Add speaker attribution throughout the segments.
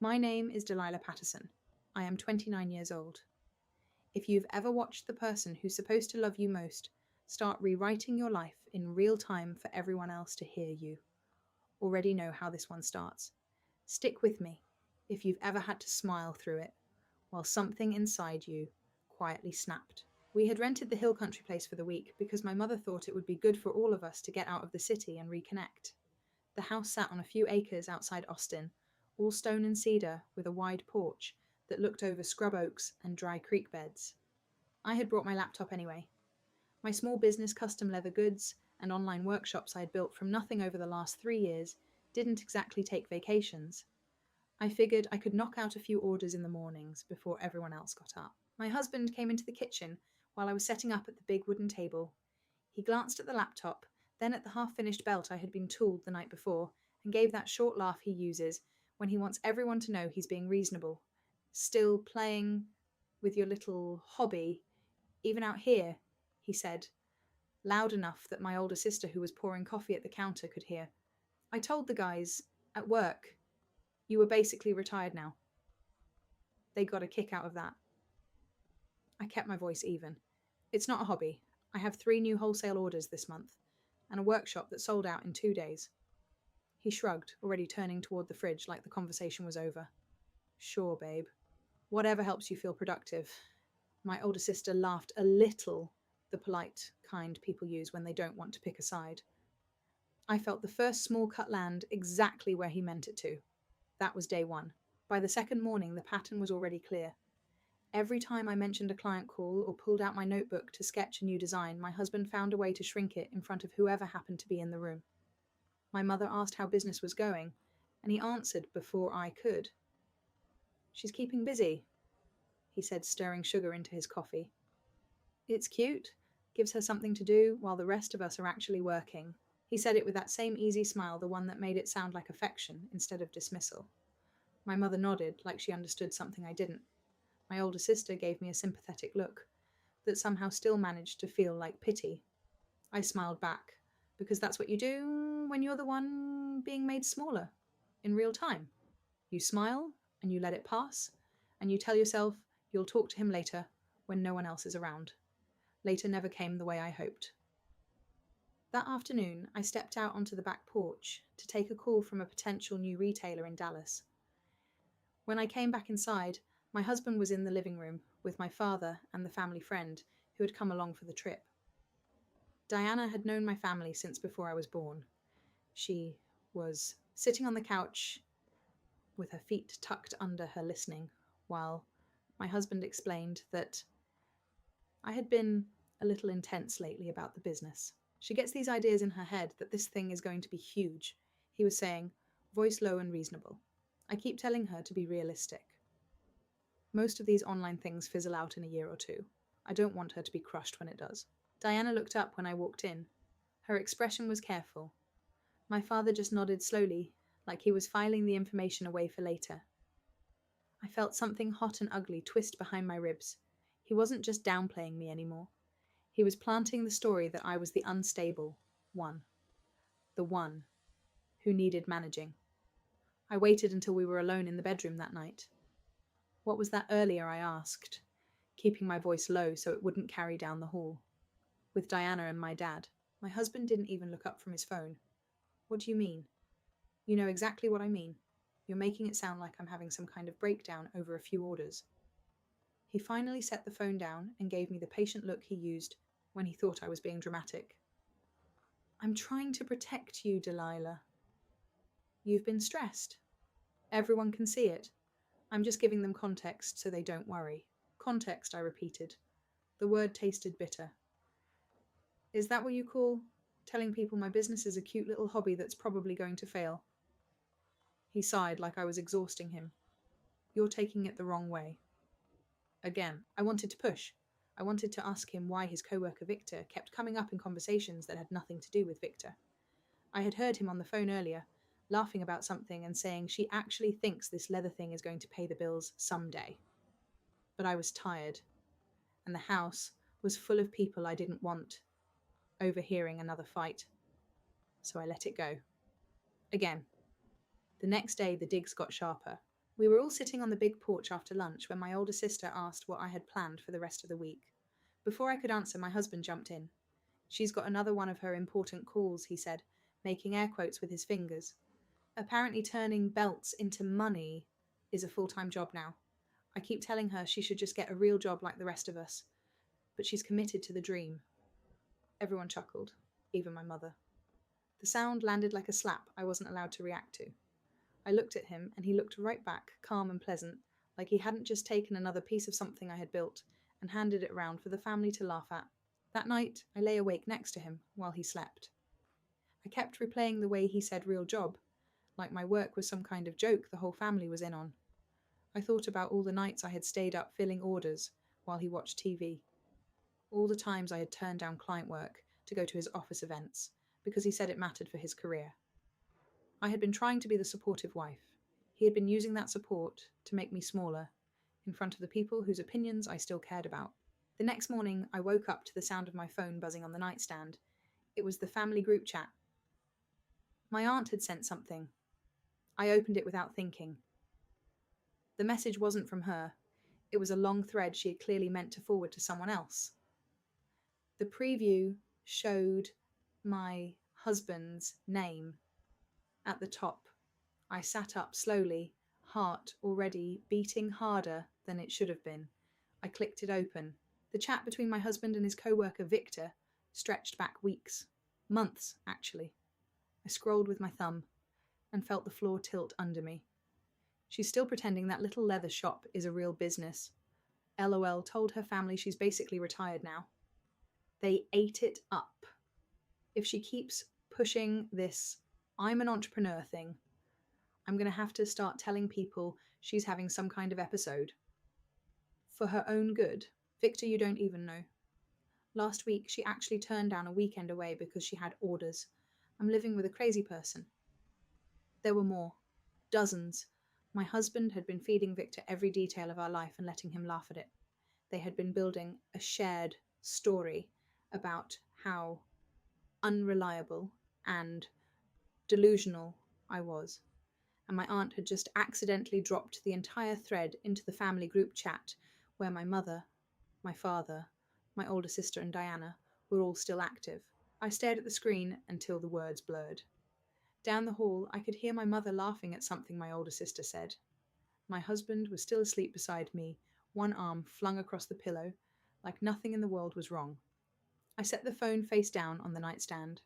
Speaker 1: My name is Delilah Patterson. I am 29 years old. If you've ever watched the person who's supposed to love you most start rewriting your life in real time for everyone else to hear, you already know how this one starts. Stick with me if you've ever had to smile through it while something inside you quietly snapped. We had rented the hill country place for the week because my mother thought it would be good for all of us to get out of the city and reconnect. The house sat on a few acres outside Austin, all stone and cedar with a wide porch that looked over scrub oaks and dry creek beds. I had brought my laptop anyway. My small business, custom leather goods, and online workshops I'd built from nothing over the last 3 years didn't exactly take vacations. I figured I could knock out a few orders in the mornings before everyone else got up. My husband came into the kitchen while I was setting up at the big wooden table. He glanced at the laptop, then at the half-finished belt I had been tooled the night before, and gave that short laugh he uses when he wants everyone to know he's being reasonable. Still playing with your little hobby, even out here, he said, loud enough that my older sister, who was pouring coffee at the counter, could hear. I told the guys at work you were basically retired now. They got a kick out of that. I kept my voice even. It's not a hobby. I have 3 new wholesale orders this month, and a workshop that sold out in 2 days. He shrugged, already turning toward the fridge like the conversation was over. Sure, babe. Whatever helps you feel productive. My older sister laughed a little, the polite kind people use when they don't want to pick a side. I felt the first small cut land exactly where he meant it to. That was day 1. By the second morning, the pattern was already clear. Every time I mentioned a client call or pulled out my notebook to sketch a new design, my husband found a way to shrink it in front of whoever happened to be in the room. My mother asked how business was going, and he answered before I could. She's keeping busy, he said, stirring sugar into his coffee. It's cute. Gives her something to do while the rest of us are actually working. He said it with that same easy smile, the one that made it sound like affection instead of dismissal. My mother nodded, like she understood something I didn't. My older sister gave me a sympathetic look that somehow still managed to feel like pity. I smiled back, because that's what you do when you're the one being made smaller, in real time. You smile, and you let it pass, and you tell yourself you'll talk to him later when no one else is around. Later never came the way I hoped. That afternoon, I stepped out onto the back porch to take a call from a potential new retailer in Dallas. When I came back inside, my husband was in the living room with my father and the family friend who had come along for the trip. Diana had known my family since before I was born. She was sitting on the couch with her feet tucked under her, listening, while my husband explained that I had been a little intense lately about the business. She gets these ideas in her head that this thing is going to be huge, he was saying, voice low and reasonable. I keep telling her to be realistic. Most of these online things fizzle out in a year or 2. I don't want her to be crushed when it does. Diana looked up when I walked in. Her expression was careful. My father just nodded slowly, like he was filing the information away for later. I felt something hot and ugly twist behind my ribs. He wasn't just downplaying me anymore. He was planting the story that I was the unstable one. The one who needed managing. I waited until we were alone in the bedroom that night. What was that earlier, I asked, keeping my voice low so it wouldn't carry down the hall. With Diana and my dad. My husband didn't even look up from his phone. What do you mean? You know exactly what I mean. You're making it sound like I'm having some kind of breakdown over a few orders. He finally set the phone down and gave me the patient look he used when he thought I was being dramatic. I'm trying to protect you, Delilah. You've been stressed. Everyone can see it. I'm just giving them context so they don't worry. Context, I repeated. The word tasted bitter. Is that what you call telling people my business is a cute little hobby that's probably going to fail? He sighed like I was exhausting him. You're taking it the wrong way. Again, I wanted to push. I wanted to ask him why his coworker Victor kept coming up in conversations that had nothing to do with Victor. I had heard him on the phone earlier, laughing about something and saying she actually thinks this leather thing is going to pay the bills someday. But I was tired, and the house was full of people I didn't want overhearing another fight. So I let it go. Again. The next day the digs got sharper. We were all sitting on the big porch after lunch when my older sister asked what I had planned for the rest of the week. Before I could answer, my husband jumped in. "She's got another one of her important calls," he said, making air quotes with his fingers. "Apparently turning belts into money is a full-time job now. I keep telling her she should just get a real job like the rest of us, but she's committed to the dream." Everyone chuckled, even my mother. The sound landed like a slap I wasn't allowed to react to. I looked at him, and he looked right back, calm and pleasant, like he hadn't just taken another piece of something I had built and handed it round for the family to laugh at. That night, I lay awake next to him while he slept. I kept replaying the way he said real job, like my work was some kind of joke the whole family was in on. I thought about all the nights I had stayed up filling orders while he watched TV. All the times I had turned down client work to go to his office events because he said it mattered for his career. I had been trying to be the supportive wife. He had been using that support to make me smaller, in front of the people whose opinions I still cared about. The next morning, I woke up to the sound of my phone buzzing on the nightstand. It was the family group chat. My aunt had sent something. I opened it without thinking. The message wasn't from her. It was a long thread she had clearly meant to forward to someone else. The preview showed my husband's name at the top. I sat up slowly, heart already beating harder than it should have been. I clicked it open. The chat between my husband and his coworker Victor stretched back weeks, months actually. I scrolled with my thumb and felt the floor tilt under me. "She's still pretending that little leather shop is a real business. LOL told her family she's basically retired now. They ate it up. If she keeps pushing this 'I'm an entrepreneur' thing, I'm going to have to start telling people she's having some kind of episode. For her own good. Victor, you don't even know. Last week, she actually turned down a weekend away because she had orders. I'm living with a crazy person." There were more. Dozens. My husband had been feeding Victor every detail of our life and letting him laugh at it. They had been building a shared story about how unreliable and delusional I was. And my aunt had just accidentally dropped the entire thread into the family group chat where my mother, my father, my older sister and Diana were all still active. I stared at the screen until the words blurred. Down the hall, I could hear my mother laughing at something my older sister said. My husband was still asleep beside me, one arm flung across the pillow, like nothing in the world was wrong. I set the phone face down on the nightstand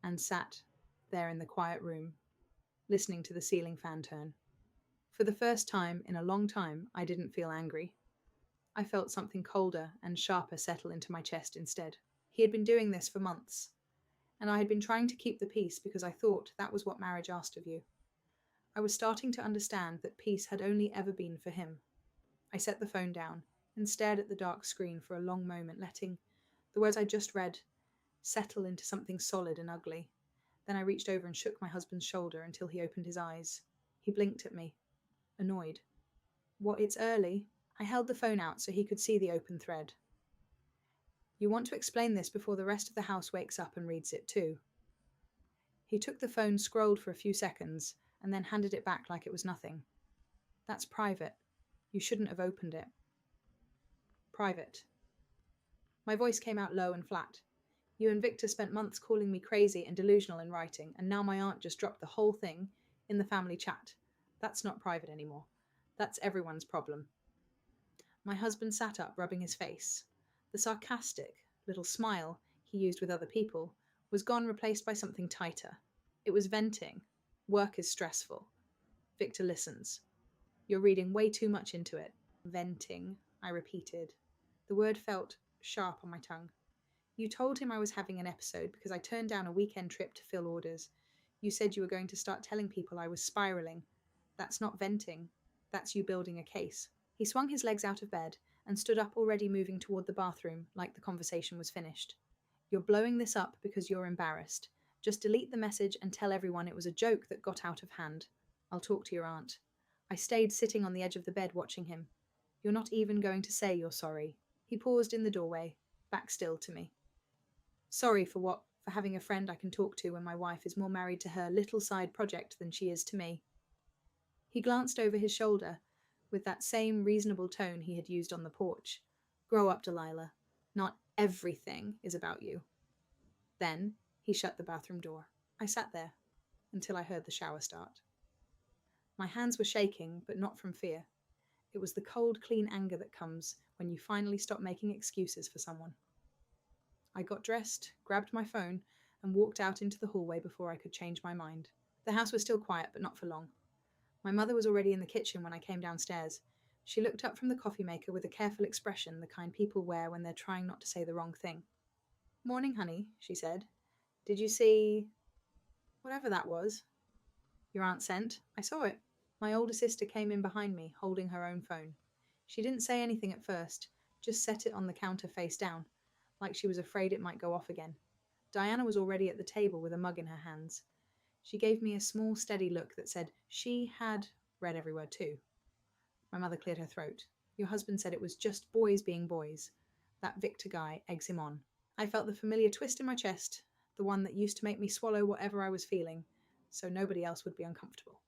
Speaker 1: and sat there in the quiet room, listening to the ceiling fan turn. For the first time in a long time, I didn't feel angry. I felt something colder and sharper settle into my chest instead. He had been doing this for months, and I had been trying to keep the peace because I thought that was what marriage asked of you. I was starting to understand that peace had only ever been for him. I set the phone down and stared at the dark screen for a long moment, letting the words I just read settle into something solid and ugly. Then I reached over and shook my husband's shoulder until he opened his eyes. He blinked at me, annoyed. "What, it's early?" I held the phone out so he could see the open thread. "You want to explain this before the rest of the house wakes up and reads it too." He took the phone, scrolled for a few seconds, and then handed it back like it was nothing. "That's private. You shouldn't have opened it." "Private." My voice came out low and flat. "You and Victor spent months calling me crazy and delusional in writing, and now my aunt just dropped the whole thing in the family chat. That's not private anymore. That's everyone's problem." My husband sat up, rubbing his face. The sarcastic little smile he used with other people was gone, replaced by something tighter. It was venting. "Work is stressful. Victor listens. You're reading way too much into it." "Venting," I repeated. The word felt sharp on my tongue. "You told him I was having an episode because I turned down a weekend trip to fill orders. You said you were going to start telling people I was spiraling. That's not venting. That's you building a case." He swung his legs out of bed and stood up, already moving toward the bathroom like the conversation was finished. "You're blowing this up because you're embarrassed. Just delete the message and tell everyone it was a joke that got out of hand. I'll talk to your aunt." I stayed sitting on the edge of the bed watching him. "You're not even going to say you're sorry." He paused in the doorway, back still to me. "Sorry for what? For having a friend I can talk to when my wife is more married to her little side project than she is to me." He glanced over his shoulder with that same reasonable tone he had used on the porch. Grow up, Delilah. Not everything is about you. Then he shut the bathroom door. I sat there until I heard the shower start. My hands were shaking, but not from fear. It was the cold, clean anger that comes when you finally stop making excuses for someone. I got dressed, grabbed my phone, and walked out into the hallway before I could change my mind. The house was still quiet, but not for long. My mother was already in the kitchen when I came downstairs. She looked up from the coffee maker with a careful expression, the kind people wear when they're trying not to say the wrong thing. Morning, honey, she said. Did you see whatever that was? Your aunt sent? I saw it. My older sister came in behind me, holding her own phone. She didn't say anything at first, just set it on the counter face down, like she was afraid it might go off again. Diana was already at the table with a mug in her hands. She gave me a small, steady look that said she had read every word too. My mother cleared her throat. Your husband said it was just boys being boys. That Victor guy eggs him on. I felt the familiar twist in my chest, the one that used to make me swallow whatever I was feeling, so nobody else would be uncomfortable.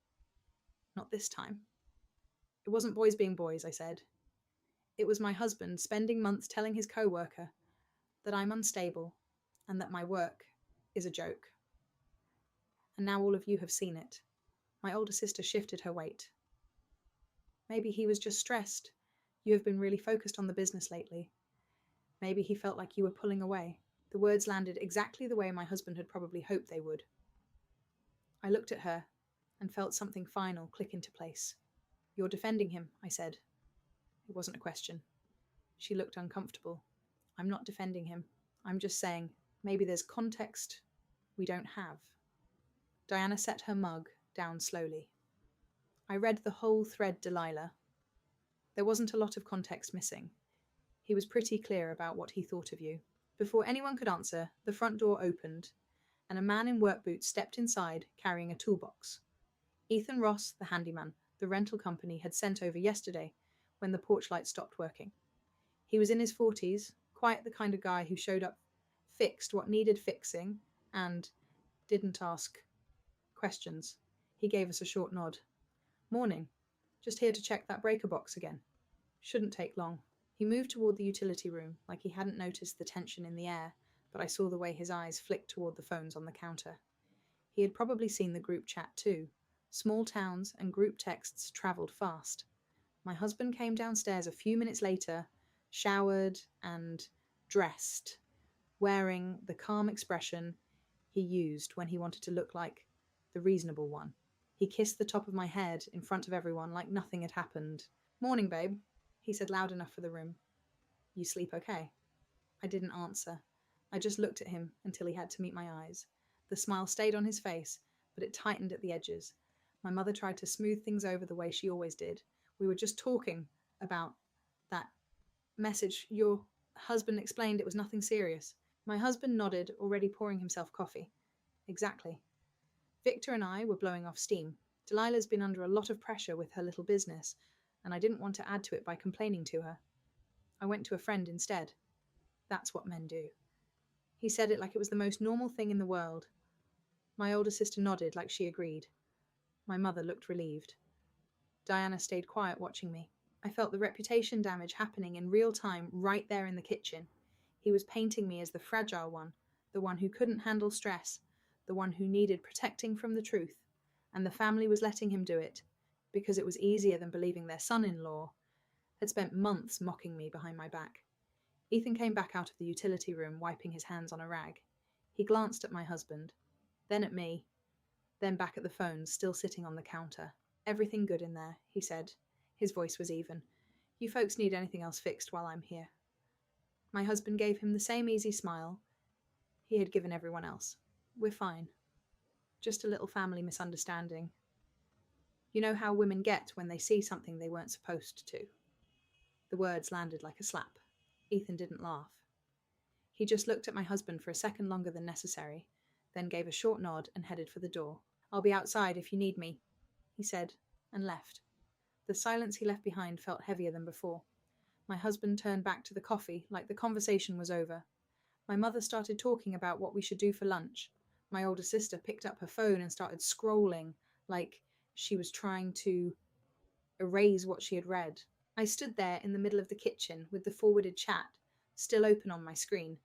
Speaker 1: Not this time. It wasn't boys being boys, I said. It was my husband spending months telling his coworker that I'm unstable and that my work is a joke. And now all of you have seen it. My older sister shifted her weight. Maybe he was just stressed. You have been really focused on the business lately. Maybe he felt like you were pulling away. The words landed exactly the way my husband had probably hoped they would. I looked at her and felt something final click into place. You're defending him, I said. It wasn't a question. She looked uncomfortable. I'm not defending him. I'm just saying, maybe there's context we don't have. Diana set her mug down slowly. I read the whole thread, Delilah. There wasn't a lot of context missing. He was pretty clear about what he thought of you. Before anyone could answer, the front door opened, and a man in work boots stepped inside carrying a toolbox. Ethan Ross, the handyman, the rental company had sent over yesterday when the porch light stopped working. He was in his 40s, quite the kind of guy who showed up, fixed what needed fixing, and didn't ask questions. He gave us a short nod. Morning. Just here to check that breaker box again. Shouldn't take long. He moved toward the utility room, like he hadn't noticed the tension in the air, but I saw the way his eyes flicked toward the phones on the counter. He had probably seen the group chat too. Small towns and group texts travelled fast. My husband came downstairs a few minutes later, showered and dressed, wearing the calm expression he used when he wanted to look like the reasonable one. He kissed the top of my head in front of everyone like nothing had happened. Morning, babe, he said loud enough for the room. You sleep okay? I didn't answer. I just looked at him until he had to meet my eyes. The smile stayed on his face, but it tightened at the edges. My mother tried to smooth things over the way she always did. We were just talking about that message. Your husband explained it was nothing serious. My husband nodded, already pouring himself coffee. Exactly. Victor and I were blowing off steam. Delilah's been under a lot of pressure with her little business, and I didn't want to add to it by complaining to her. I went to a friend instead. That's what men do. He said it like it was the most normal thing in the world. My older sister nodded like she agreed. My mother looked relieved. Diana stayed quiet watching me. I felt the reputation damage happening in real time right there in the kitchen. He was painting me as the fragile one, the one who couldn't handle stress, the one who needed protecting from the truth, and the family was letting him do it because it was easier than believing their son-in-law had spent months mocking me behind my back. Ethan came back out of the utility room, wiping his hands on a rag. He glanced at my husband, then at me, then back at the phone still sitting on the counter. Everything good in there, he said. His voice was even. You folks need anything else fixed while I'm here? My husband gave him the same easy smile he had given everyone else. We're fine. Just a little family misunderstanding. You know how women get when they see something they weren't supposed to. The words landed like a slap. Ethan didn't laugh. He just looked at my husband for a second longer than necessary, then gave a short nod and headed for the door. I'll be outside if you need me, he said, and left. The silence he left behind felt heavier than before. My husband turned back to the coffee like the conversation was over. My mother started talking about what we should do for lunch. My older sister picked up her phone and started scrolling like she was trying to erase what she had read. I stood there in the middle of the kitchen with the forwarded chat still open on my screen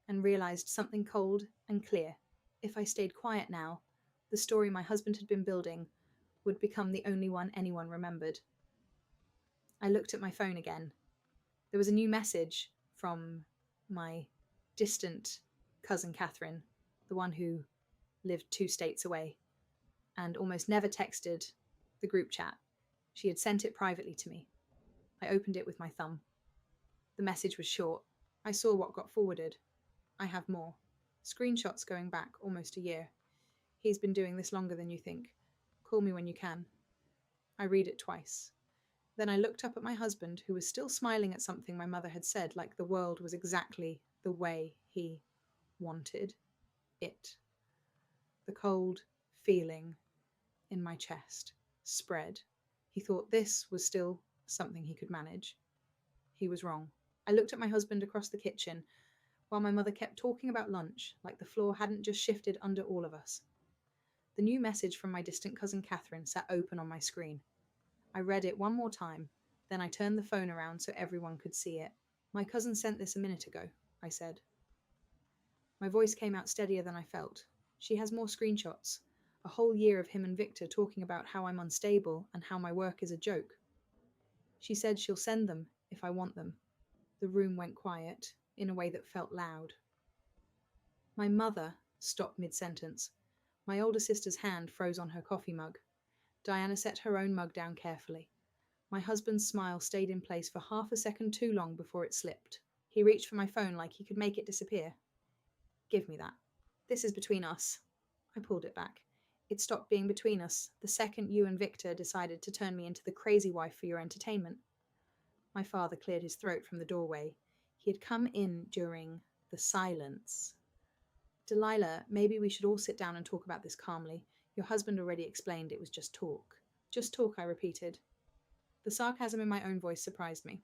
Speaker 1: and realized something cold and clear. If I stayed quiet now, the story my husband had been building would become the only one anyone remembered. I looked at my phone again. There was a new message from my distant cousin Catherine, the one who lived 2 states away and almost never texted the group chat. She had sent it privately to me. I opened it with my thumb. The message was short. I saw what got forwarded. I have more. Screenshots going back almost a year. He's been doing this longer than you think. Call me when you can. I read it twice. Then I looked up at my husband, who was still smiling at something my mother had said, like the world was exactly the way he wanted it. The cold feeling in my chest spread. He thought this was still something he could manage. He was wrong. I looked at my husband across the kitchen while my mother kept talking about lunch, like the floor hadn't just shifted under all of us. The new message from my distant cousin Catherine sat open on my screen. I read it one more time, then I turned the phone around so everyone could see it. My cousin sent this a minute ago, I said. My voice came out steadier than I felt. She has more screenshots. A whole year of him and Victor talking about how I'm unstable and how my work is a joke. She said she'll send them if I want them. The room went quiet, in a way that felt loud. My mother stopped mid-sentence. My older sister's hand froze on her coffee mug. Diana set her own mug down carefully. My husband's smile stayed in place for half a second too long before it slipped. He reached for my phone like he could make it disappear. Give me that. This is between us. I pulled it back. It stopped being between us the second you and Victor decided to turn me into the crazy wife for your entertainment. My father cleared his throat from the doorway. He had come in during the silence. Delilah, maybe we should all sit down and talk about this calmly. Your husband already explained it was just talk. Just talk, I repeated. The sarcasm in my own voice surprised me.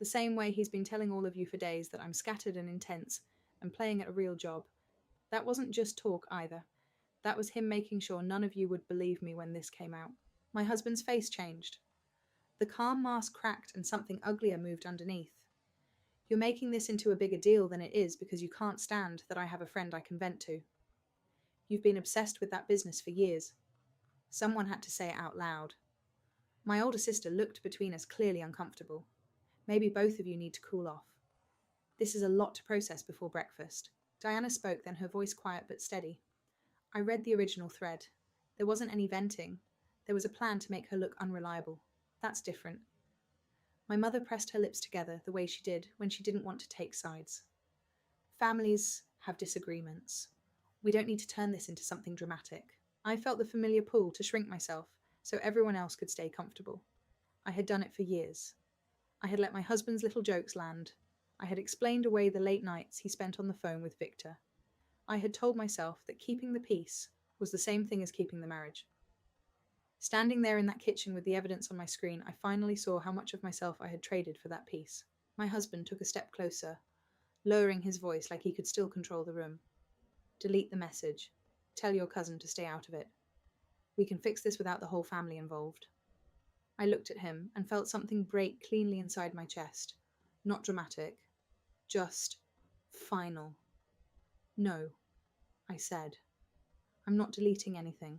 Speaker 1: The same way he's been telling all of you for days that I'm scattered and intense and playing at a real job. That wasn't just talk either. That was him making sure none of you would believe me when this came out. My husband's face changed. The calm mask cracked and something uglier moved underneath. You're making this into a bigger deal than it is because you can't stand that I have a friend I can vent to. You've been obsessed with that business for years. Someone had to say it out loud. My older sister looked between us, clearly uncomfortable. Maybe both of you need to cool off. This is a lot to process before breakfast. Diana spoke, then her voice quiet but steady. I read the original thread. There wasn't any venting. There was a plan to make her look unreliable. That's different. My mother pressed her lips together the way she did when she didn't want to take sides. Families have disagreements. We don't need to turn this into something dramatic. I felt the familiar pull to shrink myself so everyone else could stay comfortable. I had done it for years. I had let my husband's little jokes land. I had explained away the late nights he spent on the phone with Victor. I had told myself that keeping the peace was the same thing as keeping the marriage. Standing there in that kitchen with the evidence on my screen, I finally saw how much of myself I had traded for that peace. My husband took a step closer, lowering his voice like he could still control the room. Delete the message. Tell your cousin to stay out of it. We can fix this without the whole family involved. I looked at him and felt something break cleanly inside my chest. Not dramatic, just final. No, I said. I'm not deleting anything.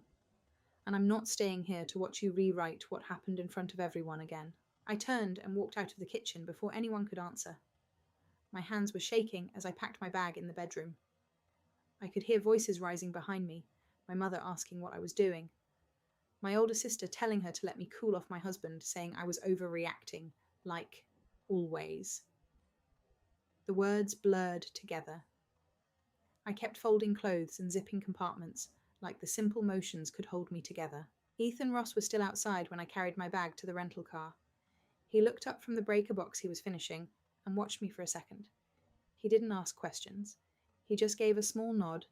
Speaker 1: And I'm not staying here to watch you rewrite what happened in front of everyone again. I turned and walked out of the kitchen before anyone could answer. My hands were shaking as I packed my bag in the bedroom. I could hear voices rising behind me, my mother asking what I was doing. My older sister telling her to let me cool off my husband, saying I was overreacting, like always. The words blurred together. I kept folding clothes and zipping compartments, like the simple motions could hold me together. Ethan Ross was still outside when I carried my bag to the rental car. He looked up from the breaker box he was finishing and watched me for a second. He didn't ask questions. He just gave a small nod,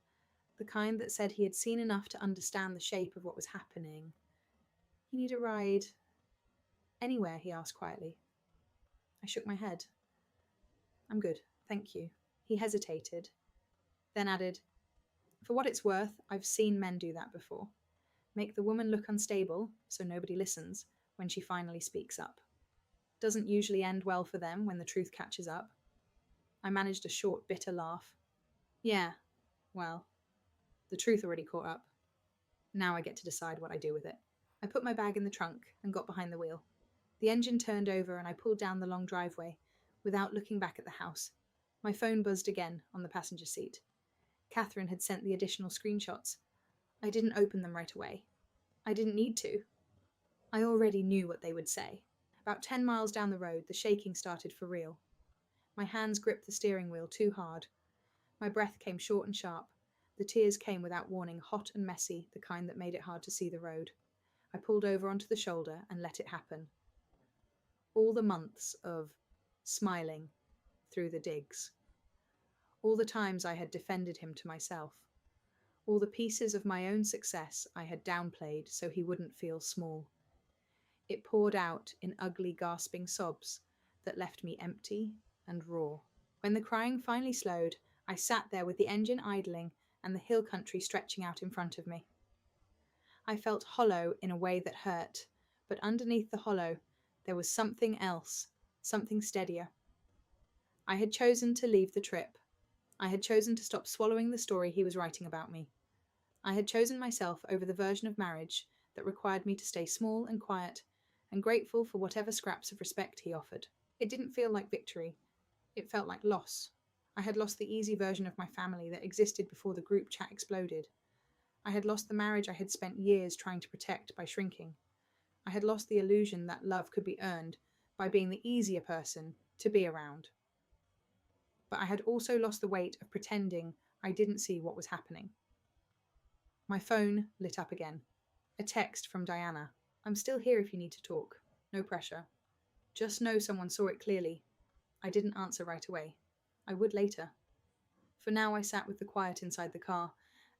Speaker 1: the kind that said he had seen enough to understand the shape of what was happening. You need a ride? Anywhere, he asked quietly. I shook my head. I'm good, thank you. He hesitated, then added, for what it's worth, I've seen men do that before. Make the woman look unstable so nobody listens when she finally speaks up. Doesn't usually end well for them when the truth catches up. I managed a short, bitter laugh. Yeah, well, the truth already caught up. Now I get to decide what I do with it. I put my bag in the trunk and got behind the wheel. The engine turned over and I pulled down the long driveway without looking back at the house. My phone buzzed again on the passenger seat. Catherine had sent the additional screenshots. I didn't open them right away. I didn't need to. I already knew what they would say. About 10 miles down the road, the shaking started for real. My hands gripped the steering wheel too hard. My breath came short and sharp. The tears came without warning, hot and messy, the kind that made it hard to see the road. I pulled over onto the shoulder and let it happen. All the months of smiling through the digs. All the times I had defended him to myself. All the pieces of my own success I had downplayed so he wouldn't feel small. It poured out in ugly, gasping sobs that left me empty and raw. When the crying finally slowed, I sat there with the engine idling and the hill country stretching out in front of me. I felt hollow in a way that hurt, but underneath the hollow, there was something else, something steadier. I had chosen to leave the trip. I had chosen to stop swallowing the story he was writing about me. I had chosen myself over the version of marriage that required me to stay small and quiet and grateful for whatever scraps of respect he offered. It didn't feel like victory. It felt like loss. I had lost the easy version of my family that existed before the group chat exploded. I had lost the marriage I had spent years trying to protect by shrinking. I had lost the illusion that love could be earned by being the easier person to be around. But I had also lost the weight of pretending I didn't see what was happening. My phone lit up again. A text from Diana. I'm still here if you need to talk. No pressure. Just know someone saw it clearly. I didn't answer right away. I would later. For now I sat with the quiet inside the car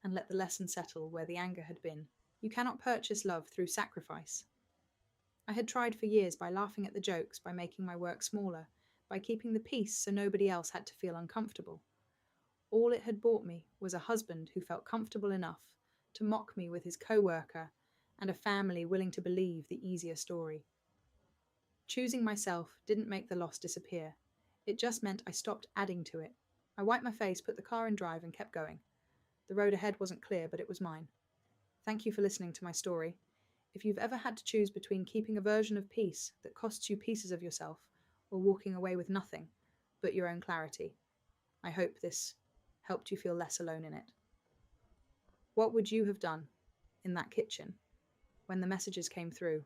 Speaker 1: and let the lesson settle where the anger had been. You cannot purchase love through sacrifice. I had tried for years by laughing at the jokes, by making my work smaller, by keeping the peace so nobody else had to feel uncomfortable. All it had bought me was a husband who felt comfortable enough to mock me with his coworker and a family willing to believe the easier story. Choosing myself didn't make the loss disappear. It just meant I stopped adding to it. I wiped my face, put the car in drive, and kept going. The road ahead wasn't clear, but it was mine. Thank you for listening to my story. If you've ever had to choose between keeping a version of peace that costs you pieces of yourself or walking away with nothing but your own clarity, I hope this helped you feel less alone in it. What would you have done in that kitchen when the messages came through